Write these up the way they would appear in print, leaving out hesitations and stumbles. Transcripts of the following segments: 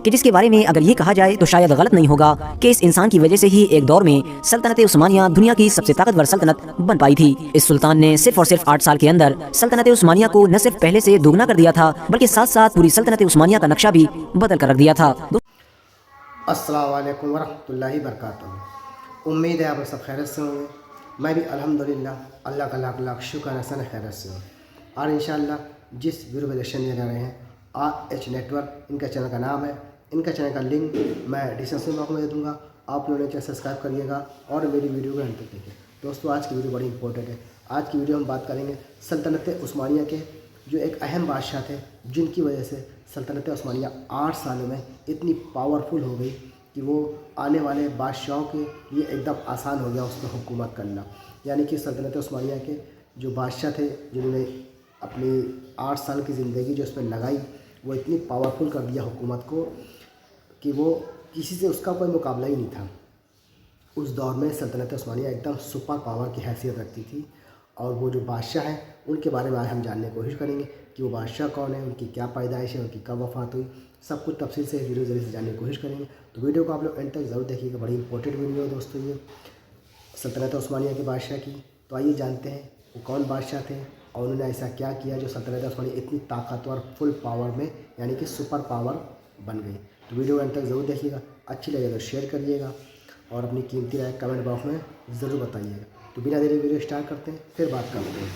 کہ جس کے بارے میں اگر یہ کہا جائے تو شاید غلط نہیں ہوگا کہ اس انسان کی وجہ سے ہی ایک دور میں سلطنت عثمانیہ دنیا کی سب سے طاقتور سلطنت بن پائی تھی۔ اس سلطان نے صرف اور صرف 8 سال کے اندر سلطنت عثمانیہ کو نہ صرف پہلے سے دوگنا کر دیا تھا بلکہ ساتھ ساتھ پوری سلطنت عثمانیہ کا نقشہ بھی بدل کر رکھ دیا تھا۔ السلام علیکم ورحمۃ اللہ وبرکاتہ۔ امید ہے آپ سب خیریت سے ہوں گے۔ میں بھی الحمدللہ اللہ کا لاکھ لاکھ شکر احسان خیریت سے ہوں۔ اور انشاءاللہ جس ویڈیو پہ دے رہے ہیں RH نیٹورک، ان کا چینل کا نام ہے۔ ان کا چینل کا لنک میں ڈسکرپشن باکس میں دے دوں گا، آپ لوگوں نے چینل سبسکرائب کریے گا اور میری ویڈیو کو اینڈ تک دیکھیں۔ دوستو آج کی ویڈیو بڑی امپورٹنٹ ہے۔ آج کی ویڈیو ہم بات کریں گے سلطنت عثمانیہ کے جو ایک اہم بادشاہ تھے، جن کی وجہ سے سلطنت عثمانیہ 8 سالوں میں اتنی پاورفل ہو گئی کہ وہ آنے والے بادشاہوں کے لیے ایک دم آسان ہو گیا اس پر حکومت کرنا۔ یعنی کہ سلطنت عثمانیہ کے جو بادشاہ تھے، جنہوں نے اپنی 8 سال کی زندگی جو اس پہ لگائی، وہ اتنی پاورفل کر دیا حکومت کو کہ وہ کسی سے اس کا کوئی مقابلہ ہی نہیں تھا۔ اس دور میں سلطنت عثمانیہ ایک دم سپر پاور کی حیثیت رکھتی تھی، اور وہ جو بادشاہ ہیں ان کے بارے میں آج ہم جاننے کی کوشش کریں گے کہ وہ بادشاہ کون ہیں، ان کی کیا پیدائش ہے، ان کی کب وفات ہوئی، سب کچھ تفصیل سے ویڈیو ذریعے سے جاننے کی کوشش کریں گے۔ تو ویڈیو کو آپ لوگ اینڈ تک ضرور دیکھیے گا، بڑی امپورٹنٹ ویڈیو ہے دوستو یہ سلطنت عثمانیہ کے بادشاہ کی۔ تو آئیے جانتے ہیں وہ کون بادشاہ تھے اور انہوں نے ایسا کیا کیا جو سلطنت عثمانیہ اتنی طاقتور فل پاور میں یعنی کہ سپر پاور بن گئی۔ تو ویڈیو اینڈ تک ضرور دیکھیے گا، اچھی لگے تو شیئر کریے گا اور اپنی قیمتی رائے کمنٹ باکس میں ضرور بتائیے گا۔ تو بنا دیری ویڈیو اسٹارٹ کرتے ہیں، پھر بات کرتے ہیں۔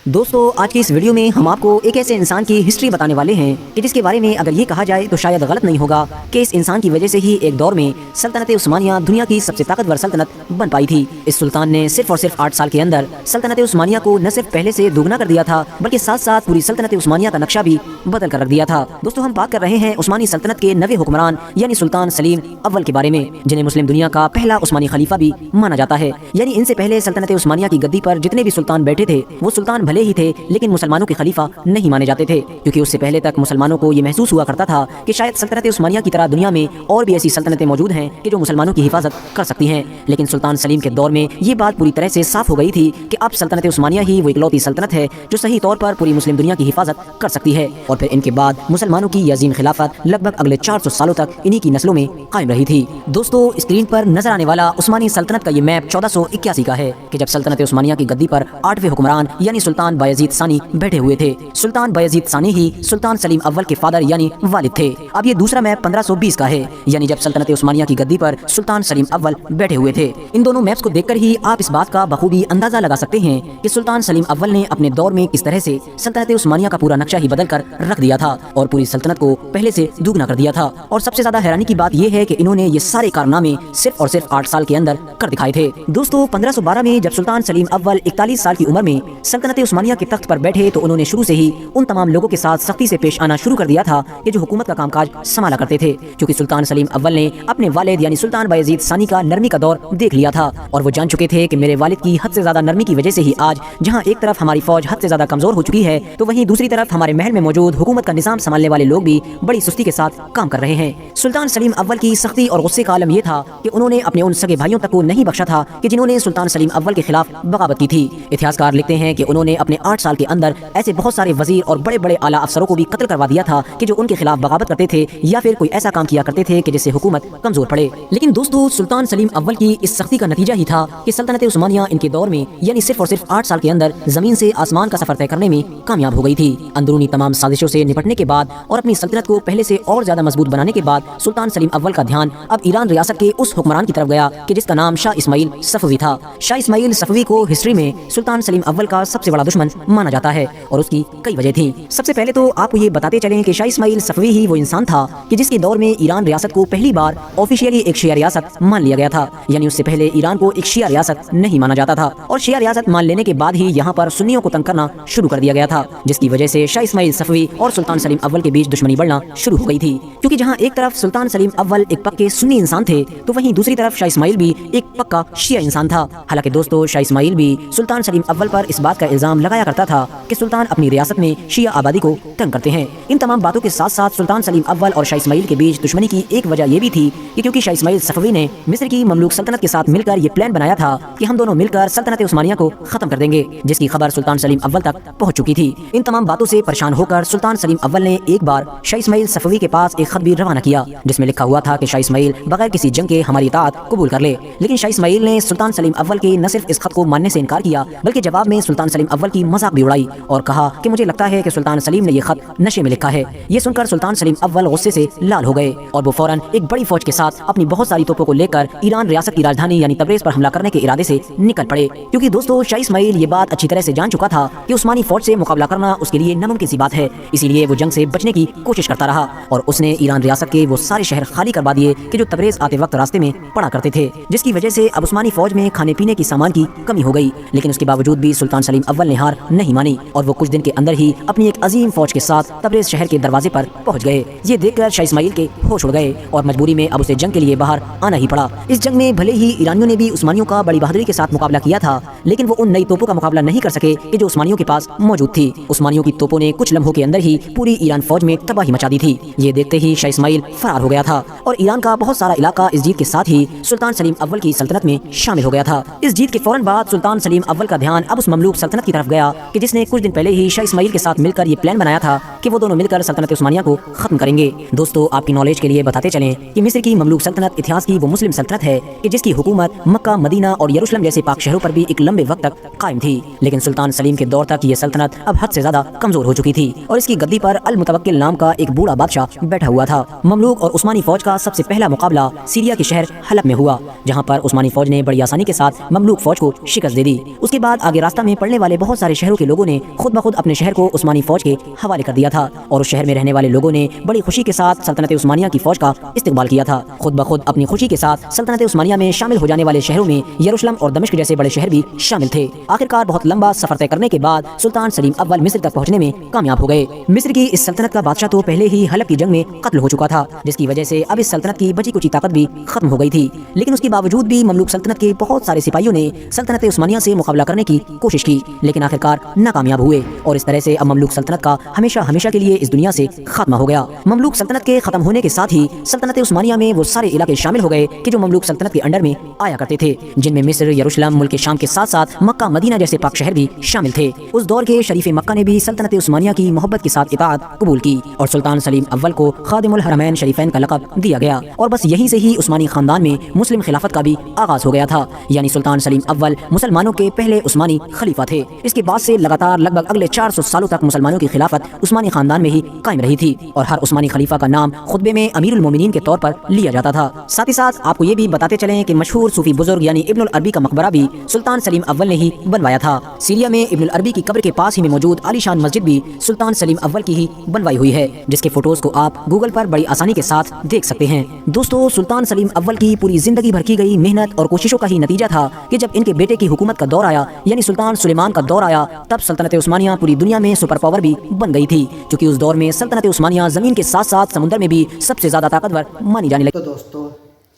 دوستو آج کی اس ویڈیو میں ہم آپ کو ایک ایسے انسان کی ہسٹری بتانے والے ہیں کہ جس کے بارے میں اگر یہ کہا جائے تو شاید غلط نہیں ہوگا کہ اس انسان کی وجہ سے ہی ایک دور میں سلطنت عثمانیہ دنیا کی سب سے طاقتور سلطنت بن پائی تھی۔ اس سلطان نے صرف اور صرف 8 سال کے اندر سلطنت عثمانیہ کو نہ صرف پہلے سے دوگنا کر دیا تھا بلکہ ساتھ ساتھ پوری سلطنت عثمانیہ کا نقشہ بھی بدل کر رکھ دیا تھا۔ دوستو ہم بات کر رہے ہیں عثمانی سلطنت کے 9ویں حکمران یعنی سلطان سلیم اول کے بارے میں، جنہیں مسلم دنیا کا پہلا عثمانی خلیفہ بھی مانا جاتا ہے۔ یعنی ان سے پہلے سلطنت عثمانیہ کی گدی پر جتنے بھی سلطان بیٹھے تھے وہ سلطان بھلے ہی تھے لیکن مسلمانوں کے خلیفہ نہیں مانے جاتے تھے، کیونکہ اس سے پہلے تک مسلمانوں کو یہ محسوس ہوا کرتا تھا کہ شاید سلطنت عثمانیہ کی طرح دنیا میں اور بھی ایسی سلطنتیں موجود ہیں کہ جو مسلمانوں کی حفاظت کر سکتی ہیں۔ لیکن سلطان سلیم کے دور میں یہ بات پوری طرح سے صاف ہو گئی تھی کہ اب سلطنت عثمانیہ ہی وہ اکلوتی سلطنت ہے جو صحیح طور پر پوری مسلم دنیا کی حفاظت کر سکتی ہے، اور پھر ان کے بعد مسلمانوں کی یہ عظیم خلافت لگ بھگ اگلے 400 سالوں تک انہی کی نسلوں میں قائم رہی تھی۔ دوستو اسکرین پر نظر آنے والا عثمانی سلطنت کا یہ میپ 1481 کا ہے کہ جب سلطنت عثمانیہ کی گدی پر 8ویں حکمران یعنی سلطان بایزید ثانی بیٹھے ہوئے تھے۔ سلطان بایزید ثانی ہی سلطان سلیم اول کے فادر یعنی والد تھے۔ اب یہ دوسرا میپ 1520 کا ہے، یعنی جب سلطنت عثمانیہ کی گدی پر سلطان سلیم اول بیٹھے ہوئے تھے۔ ان دونوں میپس کو دیکھ کر ہی آپ اس بات کا بخوبی اندازہ لگا سکتے ہیں کہ سلطان سلیم اول نے اپنے دور میں کس طرح سے سلطنت عثمانیہ کا پورا نقشہ ہی بدل کر رکھ دیا تھا اور پوری سلطنت کو پہلے سے دوگنا کر دیا تھا۔ اور سب سے زیادہ حیرانی کی بات یہ ہے کہ انہوں نے یہ سارے کارنامے صرف اور صرف 8 سال کے اندر کر دکھائے تھے۔ دوستو 1512 میں جب سلطان سلیم اول 41 سال کی عمر میں سلطنت عثمانیہ کے تخت پر بیٹھے تو انہوں نے شروع سے ہی ان تمام لوگوں کے ساتھ سختی سے پیش آنا شروع کر دیا تھا کہ جو حکومت کا کام کاج سنبھالا کرتے تھے، کیونکہ سلطان سلیم اول نے اپنے والد یعنی سلطان بایزید ثانی کا نرمی کا دور دیکھ لیا تھا، اور وہ جان چکے تھے کہ میرے والد کی حد سے زیادہ نرمی کی وجہ سے ہی آج جہاں ایک طرف ہماری فوج حد سے زیادہ کمزور ہو چکی ہے تو وہیں دوسری طرف ہمارے محل میں موجود حکومت کا نظام سنبھالنے والے لوگ بھی بڑی سستی کے ساتھ کام کر رہے ہیں۔ سلطان سلیم اول کی سختی اور غصے کا عالم یہ تھا کہ انہوں نے اپنے ان سگے بھائیوں تک کو نہیں بخشا تھا کہ جنہوں نے سلطان سلیم اول کے خلاف بغاوت کی تھی۔ اتہاسکار لکھتے ہیں کہ انہوں نے اپنے 8 سال کے اندر ایسے بہت سارے وزیر اور بڑے بڑے اعلیٰ افسروں کو بھی قتل کروا دیا تھا کہ جو ان کے خلاف بغاوت کرتے تھے یا پھر کوئی ایسا کام کیا کرتے تھے کہ جس سے حکومت کمزور پڑے۔ لیکن دوستو سلطان سلیم اول کی اس سختی کا نتیجہ ہی تھا کہ سلطنت عثمانیہ ان کے دور میں یعنی صرف اور صرف 8 سال کے اندر زمین سے آسمان کا سفر طے کرنے میں کامیاب ہو گئی تھی۔ اندرونی تمام سازشوں سے نپٹنے کے بعد اور اپنی سلطنت کو پہلے سے اور زیادہ مضبوط بنانے کے بعد سلطان سلیم اول کا دھیان اب ایران ریاست کے اس حکمران کی طرف گیا کہ جس کا نام شاہ اسماعیل صفوی تھا۔ شاہ اسماعیل صفوی کو ہسٹری میں سلطان سلیم اول کا سب سے بڑا دشمن مانا جاتا ہے اور اس کی کئی وجہ تھیں۔ سب سے پہلے تو آپ کو یہ بتاتے چلیں کہ شاہ اسماعیل صفوی ہی وہ انسان تھا کہ جس کے دور میں ایران ریاست کو پہلی بار آفیشیلی ایک شیعہ ریاست مان لیا گیا تھا، یعنی اس سے پہلے ایران کو ایک شیعہ ریاست نہیں مانا جاتا تھا، اور شیعہ ریاست مان لینے کے بعد ہی یہاں پر سنیوں کو تنگ کرنا شروع کر دیا گیا تھا، جس کی وجہ سے شاہ اسماعیل صفوی اور سلطان سلیم اول کے بیچ دشمنی بڑھنا شروع ہو گئی تھی، کیونکہ جہاں ایک طرف سلطان سلیم اول ایک پکے سنی انسان تھے تو وہیں دوسری طرف شاہ اسماعیل بھی ایک پکا شیعہ انسان تھا۔ حالانکہ دوستو شاہ اسماعیل بھی سلطان سلیم اول پر اس بات کا الزام الزام लगाया करता था कि सुल्तान अपनी रियासत में शिया आबादी को तंग करते हैं। इन तमाम बातों के साथ साथ सुल्तान सलीम अव्वल और शाह इस्माइल के बीच दुश्मनी की एक वजह यह भी थी कि क्योंकि शाह इस्माइल सफवी ने मिस्र की ममलूक सल्तनत के साथ मिलकर ये प्लान बनाया था कि हम दोनों मिलकर सल्तनत उस्मानिया को खत्म कर देंगे, जिसकी खबर सुल्तान सलीम अव्वल तक पहुंच चुकी थी। इन तमाम बातों से परेशान होकर सुल्तान सलीम अव्वल ने एक बार शाह इस्माइल सफवी के पास एक खत भी रवाना किया, जिसमें लिखा हुआ था कि शाह इस्माइल बगैर किसी जंग के हमारी इताअत कबूल कर ले। लेकिन शाह इस्माइल ने सुल्तान सलीम अव्वल के न सिर्फ इस खत को मानने से इनकार किया, बल्कि जवाब में सुल्तान सलीम अव्वल की मजाक भी उड़ाई और कहा कि मुझे लगता है कि सुल्तान सलीम ने यह खत नशे में लिखा है। ये सुनकर सुल्तान सलीम अव्वल गुस्से से लाल हो गए और वो फौरन एक बड़ी फौज के साथ अपनी बहुत सारी तोपों को लेकर ईरान रियासत की राजधानी यानी तबरेज पर हमला करने के इरादे से निकल पड़े। क्योंकि दोस्तों शाह इस्माइल ये बात अच्छी तरह से जान चुका था कि उस्मानी फौज से मुकाबला करना उसके लिए नामुमकिन सी बात है, इसीलिए वो जंग से बचने की कोशिश करता रहा और उसने ईरान रियासत के वो सारे शहर खाली करवा दिए कि जो तबरेज आते वक्त रास्ते में पड़ा करते थे, जिसकी वजह से अब उस्मानी फौज में खाने पीने की सामान की कमी हो गई। लेकिन उसके बावजूद भी सुल्तान सलीम अव्वल ने हार नहीं मानी और वो कुछ दिन के अंदर ही अपनी एक अजीम फौज के साथ तबरेज शहर के दरवाजे पर पहुंच गए। ये देखकर शाह इस्माइल के होश उड़ गए और मजबूरी में अब उसे जंग के लिए बाहर आना ही पड़ा। इस जंग में भले ही ईरानियों ने भी उस्मानियों का बड़ी बहादुरी के साथ मुकाबला किया था, लेकिन वो उन नई तोपों का मुकाबला नहीं कर सके कि जो उस्मानियों के पास मौजूद थी। उस्मानियों की तोपों ने कुछ लम्हों के अंदर ही पूरी ईरान फौज में तबाही मचा दी थी। ये देखते ही शाह इस्माइल फरार हो गया था और ईरान का बहुत सारा इलाका इस जीत के साथ ही सुल्तान सलीम अव्वल की सल्तनत में शामिल हो गया था। इस जीत के फौरन बाद सुल्तान सलीम अव्वल का ध्यान अब उस ममलूक सल्तनत की तरफ गया कि जिसने कुछ दिन पहले ही शाह इस्माइल के साथ मिलकर ये प्लान बनाया था कि वो दोनों मिलकर सल्तनत उस्मानिया को खत्म करेंगे। दोस्तों आपकी नॉलेज के लिए बताते चलें कि मिस्र की ममलूक सल्तनत इतिहास की वो मुस्लिम सल्तनत है कि जिसकी हुकूमत मक्का, मदीना और यरूशलेम जैसे पाक शहरों पर भी एक लंबे वक्त तक कायम थी। लेकिन सुल्तान सलीम के दौर तक ये सल्तनत अब हद से ज्यादा कमजोर हो चुकी थी और इसकी गद्दी पर अल मुतवक्किल नाम का एक बूढ़ा बादशाह बैठा हुआ था। ममलूक और उस्मानी फौज का सबसे पहला मुकाबला सीरिया के शहर हलब में हुआ, जहाँ पर उस्मानी फौज ने बड़ी आसानी के साथ ममलूक फौज को शिकस्त दे दी। उसके बाद आगे रास्ता में पड़ने वाले बहुत सारे शहरों के लोगों ने खुद ब खुद अपने शहर को उस्मानी फौज के हवाले कर दिया था और उस शहर में रहने वाले लोगों ने बड़ी खुशी के साथ सल्तनत उस्मानिया की फौज का इस्तेमाल किया था। खुद ब खुद अपनी खुशी के साथ सल्तनत उस्मानिया में शामिल हो जाने वाले शहरों में यरूशलेम और दमिश्क जैसे बड़े शहर भी शामिल थे। आखिरकार बहुत लंबा सफर तय करने के बाद सुल्तान सलीम अव्वल मिस्र तक पहुंचने में कामयाब हो गए। मिस्र की इस सल्तनत का बादशाह तो पहले ही हलब की जंग में कत्ल हो चुका था, जिसकी वजह से अब इस सल्तनत की बची कुची ताकत भी खत्म हो गई थी। लेकिन उसके बावजूद भी ममलूक सल्तनत के बहुत सारे सिपाहियों ने सल्तनत उस्मानिया से मुकाबला करने की कोशिश की, लेकिन आखिरकार नाकामयाब हुए और इस तरह से अब ममलूक सल्तनत का हमेशा हमेशा के लिए इस दुनिया से खात्मा हो गया। ममलूक सल्तनत के खत्म होने के साथ ही सल्तनत उस्मानिया में वो सारे इलाके शामिल हो गए कि जो ममलूक सल्तनत के अंडर में आया करते थे, जिनमें मिस्र, यरूशलेम, मुल्क शाम के साथ साथ मक्का, मदीना जैसे पाक शहर भी शामिल थे। उस दौर के शरीफ मक्का ने भी सल्तनत उस्मानिया की मोहब्बत के साथ इताअत कबूल की और सुल्तान सलीम अव्वल को खादिमुल हरमैन शरीफैन का लक़ब दिया गया और बस यहीं से ही उस्मानी खानदान में मुस्लिम खिलाफत का भी आगाज हो गया था। यानी सुल्तान सलीम अव्वल मुसलमानों के पहले उस्मानी खलीफा थे। इसके बाद से लगातार लगभग अगले 400 सालों तक मुसलमानों की खिलाफत उस्मानी खानदान में ही कायम रही थी और हर उस्मानी खलीफा का नाम खुतबे में अमीरुल मोमिनीन के तौर पर लिया जाता था। साथ ही साथ आपको ये भी बताते चलें कि मशहूर सूफी बुजुर्ग यानी इब्नुल अरबी का मकबरा भी सुल्तान सलीम अव्वल ने ही बनवाया था। सीरिया में इब्नुल अरबी की कब्र के पास ही में मौजूद आलीशान मस्जिद भी सुल्तान सलीम अव्वल की ही बनवाई हुई है, जिसके फोटोज को आप गूगल पर बड़ी आसानी के साथ देख सकते हैं। दोस्तों सुल्तान सलीम अव्वल की पूरी जिंदगी भर की गई मेहनत और कोशिशों का ही नतीजा था कि जब इनके बेटे की हुकूमत का दौर आया यानी सुल्तान सुलेमान का दौर आया, तब सल्तनत उस्मानिया पूरी दुनिया में सुपर पावर भी बन गई थी, क्योंकि उस दौर में सल्तनत उस्मानिया जमीन के साथ साथ समुद्र में भी सबसे ज्यादा ताकतवर मानी जाने लगी। तो दोस्तों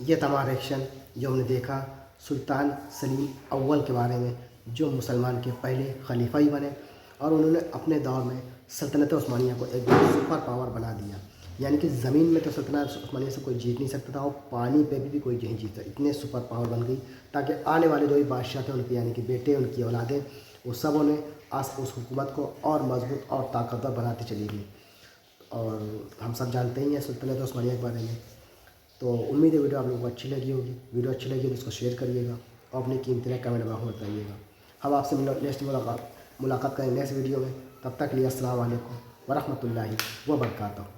ये तमाम रिएक्शन जो हमने देखा सुल्तान सलीम अव्वल के बारे में, जो मुसलमान के पहले खलीफा ही बने और उन्होंने अपने दौर में सल्तनत उस्मानिया को एक सुपर पावर बना दिया। यानी कि ज़मीन में तो सल्तनत उस्मानिया से कोई जीत नहीं सकता था और पानी पे भी कोई नहीं जीता, इतने सुपर पावर बन गई ताकि आने वाले जो भी बादशाह थे उनके यानी कि बेटे, उनकी औलादें, वो सब उन्हें आज उस हुकूमत को और मजबूत और ताकतवर बनाती चली गई। और हम सब जानते ही हैं सल्तनत उस्मानिया के बारे में। तो उम्मीद है वीडियो आप लोगों को अच्छी लगी होगी। वीडियो अच्छी लगी तो इसको शेयर करिएगा और अपनी कीमती राय कमेंट बॉक्स में बताइएगा। हम आपसे नेक्स्ट मुलाकात करेंगे नेक्स्ट वीडियो में। तब तक के लिए अस्सलाम वालेकुम व रहमतुल्लाहि व बरकातहू।